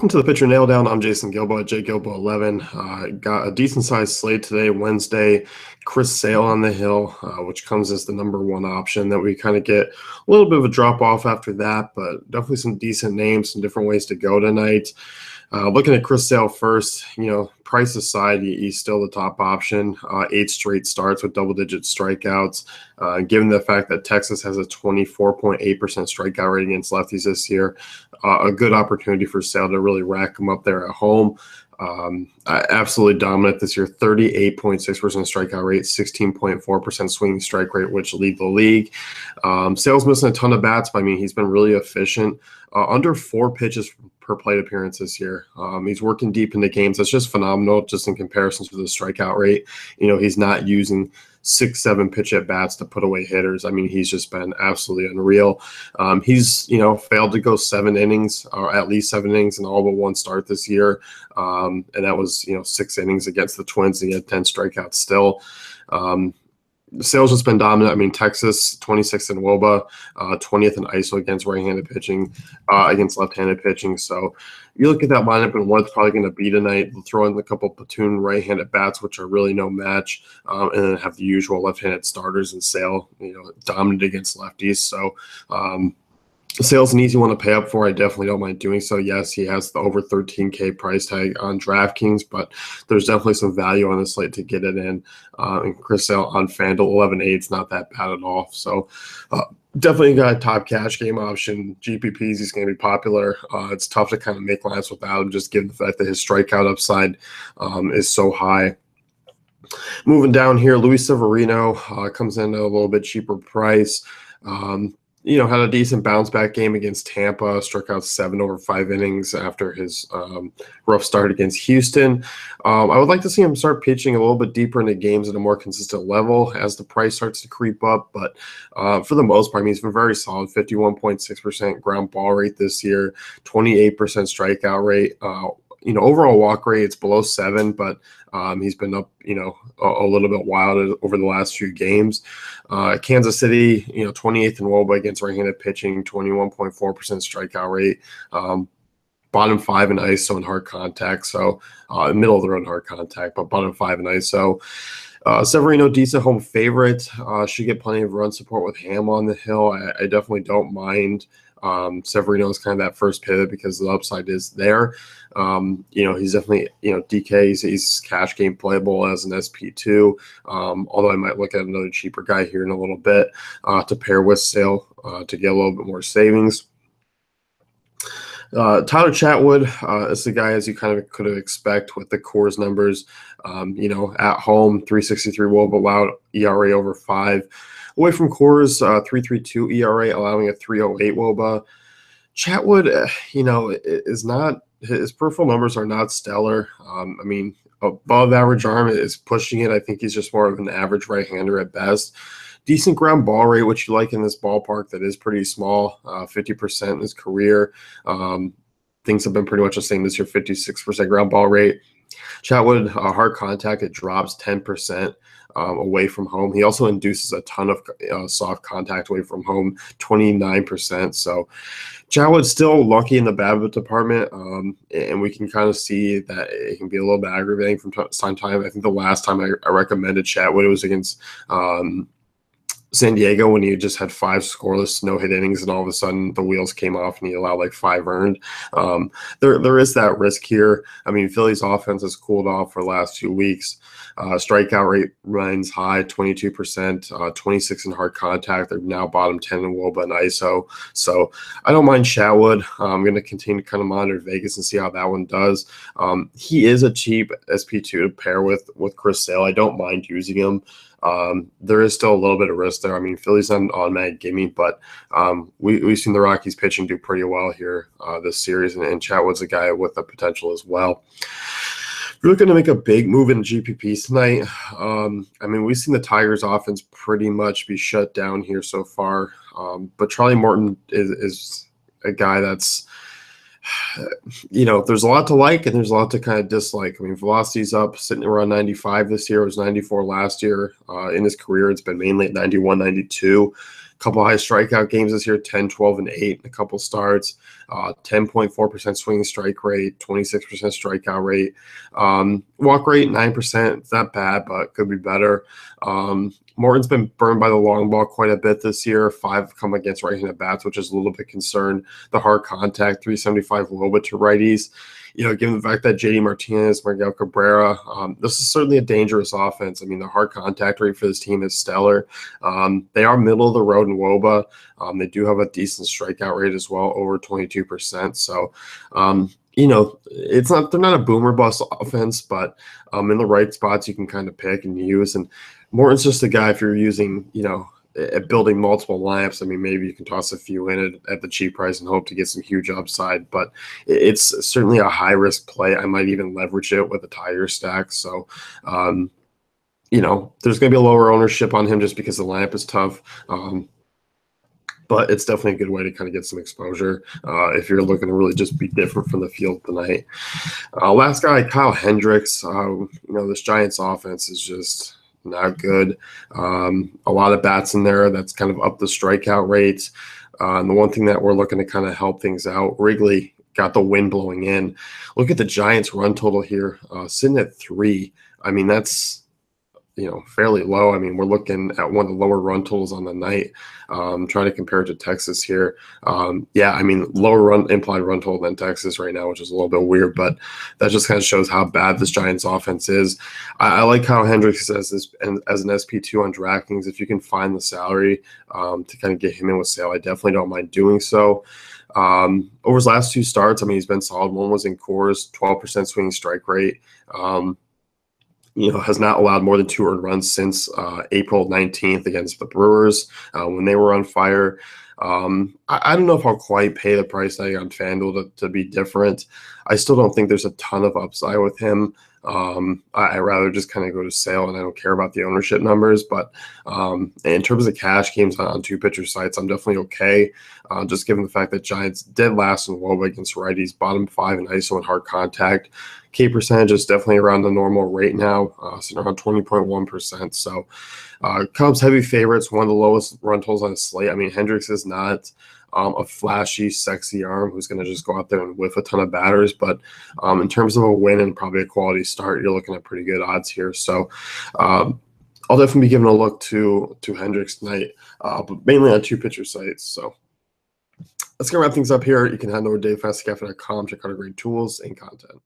Welcome to the Pitcher Nail Down. I'm Jason Gilbo at JGilbo11. Got a decent sized slate today, Wednesday. Chris Sale on the hill, which comes as the #1 option. That we kind of get a little bit of a drop off after that, but definitely some decent names, some different ways to go tonight. Looking at Chris Sale first, price aside, he's still the top option. 8 straight starts with double-digit strikeouts. Given the fact that Texas has a 24.8% strikeout rate against lefties this year, a good opportunity for Sale to really rack them up there at home. Absolutely dominant this year, 38.6% strikeout rate, 16.4% swinging strike rate, which lead the league. Sale's missing a ton of bats, but I mean, he's been really efficient. Under 4 pitches per plate appearance this year. He's working deep into games. That's just phenomenal, just in comparison to the strikeout rate. He's not using 6-7 pitch at bats to put away hitters. I mean, he's just been absolutely unreal. He's failed to go 7 innings, or at least 7 innings in all but 1 start this year, and that was 6 innings against the Twins. And he had 10 strikeouts still. Sale's just been dominant. I mean, Texas 26th in WOBA, 20th in ISO against right-handed pitching, against left-handed pitching. So you look at that lineup and what's probably going to be tonight. They'll throw in a couple platoon right-handed bats, which are really no match, and then have the usual left-handed starters and Sale, dominant against lefties. So Sale's an easy one to pay up for. I definitely don't mind doing so. Yes, he has the over 13K price tag on DraftKings, but there's definitely some value on the slate to get it in. And Chris Sale on FanDuel 11.8, it's not that bad at all. So definitely got a top cash game option. GPPs, he's going to be popular. It's tough to kind of make lines without him, just given the fact that his strikeout upside is so high. Moving down here, Luis Severino comes in at a little bit cheaper price. Had a decent bounce back game against Tampa, struck out 7 over 5 innings after his rough start against Houston. I would like to see him start pitching a little bit deeper into games at a more consistent level as the price starts to creep up. But for the most part, I mean, he's been very solid, 51.6% ground ball rate this year, 28% strikeout rate. Overall walk rate, it's below 7, but he's been up, a little bit wild over the last few games. Kansas City, 28th in WOBA against right-handed pitching, 21.4% strikeout rate. Bottom 5 in ISO and hard contact, so middle of the road hard contact, but bottom 5 in ISO. Severino, decent home favorite. Should get plenty of run support with Ham on the hill. I definitely don't mind Severino is kind of that first pivot because the upside is there. He's definitely, DK, he's cash game playable as an SP2, although I might look at another cheaper guy here in a little bit to pair with Sale to get a little bit more savings. Tyler Chatwood is the guy, as you kind of could expect with the Coors numbers. At home, 3.63 WOBA, allowed ERA over 5. Away from Coors, 3.32 ERA, allowing a 3.08 WOBA. Chatwood, is not, his peripheral numbers are not stellar. Above average arm is pushing it. I think he's just more of an average right-hander at best. Decent ground ball rate, which you like in this ballpark that is pretty small, 50% in his career. Things have been pretty much the same this year, 56% ground ball rate. Chatwood, hard contact, it drops 10%. Away from home. He also induces a ton of soft contact away from home, 29%. So Chatwood's still lucky in the BABIP department, and we can kind of see that it can be a little bit aggravating from time to time. I think the last time I recommended Chatwood, it was against San Diego when he just had 5 scoreless no-hit innings, and all of a sudden the wheels came off and he allowed like 5 earned. There is that risk here. I mean, Philly's offense has cooled off for the last 2 weeks. Strikeout rate remains high, 22%, 26 in hard contact. They're now bottom 10 in WOBA and ISO. So I don't mind Chatwood. I'm going to continue to kind of monitor Vegas and see how that one does. He is a cheap SP2 to pair with Chris Sale. I don't mind using him. There is still a little bit of risk there. I mean, Philly's not an automatic gimme, but we've seen the Rockies pitching do pretty well here this series, and Chatwood's a guy with the potential as well. If you're looking to make a big move in GPPs tonight, we've seen the Tigers' offense pretty much be shut down here so far, but Charlie Morton is a guy that's there's a lot to like and there's a lot to kind of dislike. I mean, velocity's up, sitting around 95 this year. It was 94 last year. In his career, it's been mainly at 91, 92. couple high strikeout games this year, 10, 12, and 8 in a couple starts. 10.4% swinging strike rate, 26% strikeout rate. Walk rate, 9%. It's not bad, but could be better. Morton's been burned by the long ball quite a bit this year. 5 come against right-handed bats, which is a little bit concerned. The hard contact, 375 Woba to righties. Given the fact that JD Martinez, Miguel Cabrera, this is certainly a dangerous offense. I mean, the hard contact rate for this team is stellar. They are middle of the road in Woba. They do have a decent strikeout rate as well, over 22%. So, they're not a boomer bust offense, but in the right spots you can kind of pick and use. And Morton's just a guy, if you're using, building multiple lineups, I mean, maybe you can toss a few in at the cheap price and hope to get some huge upside, but it's certainly a high risk play. I might even leverage it with a Tiger stack. So, there's going to be a lower ownership on him just because the lineup is tough. But it's definitely a good way to kind of get some exposure if you're looking to really just be different from the field tonight. Last guy, Kyle Hendricks. This Giants offense is just not good. A lot of bats in there. That's kind of up the strikeout rates. And the one thing that we're looking to kind of help things out, Wrigley got the wind blowing in. Look at the Giants run total here, sitting at 3. I mean, that's fairly low. I mean, we're looking at one of the lower run totals on the night. Trying to compare it to Texas here. I mean, lower implied run total than Texas right now, which is a little bit weird, but that just kind of shows how bad this Giants offense is. I like Kyle Hendricks as an SP2 on DraftKings. If you can find the salary to kind of get him in with sale, I definitely don't mind doing so. Over his last 2 starts, I mean, he's been solid. One was in Coors, 12% swinging strike rate. Has not allowed more than 2 earned runs since April 19th against the Brewers when they were on fire. I don't know if I'll quite pay the price tag on FanDuel to be different. I still don't think there's a ton of upside with him. I rather just kind of go to sale, and I don't care about the ownership numbers. But in terms of cash games on 2-pitcher sites, I'm definitely okay. Just given the fact that Giants did last in Woba against righties, bottom 5 in ISO and hard contact. K percentage is definitely around the normal rate now, sitting around 20.1%. So Cubs heavy favorites, one of the lowest run totals on the slate. I mean, Hendricks is not a flashy, sexy arm who's going to just go out there and whiff a ton of batters. But in terms of a win and probably a quality start, you're looking at pretty good odds here. So I'll definitely be giving a look to Hendricks tonight, but mainly on 2-pitcher sites. So let's go wrap things up here. You can head over to DaveFastCafe.com, check out our great tools and content.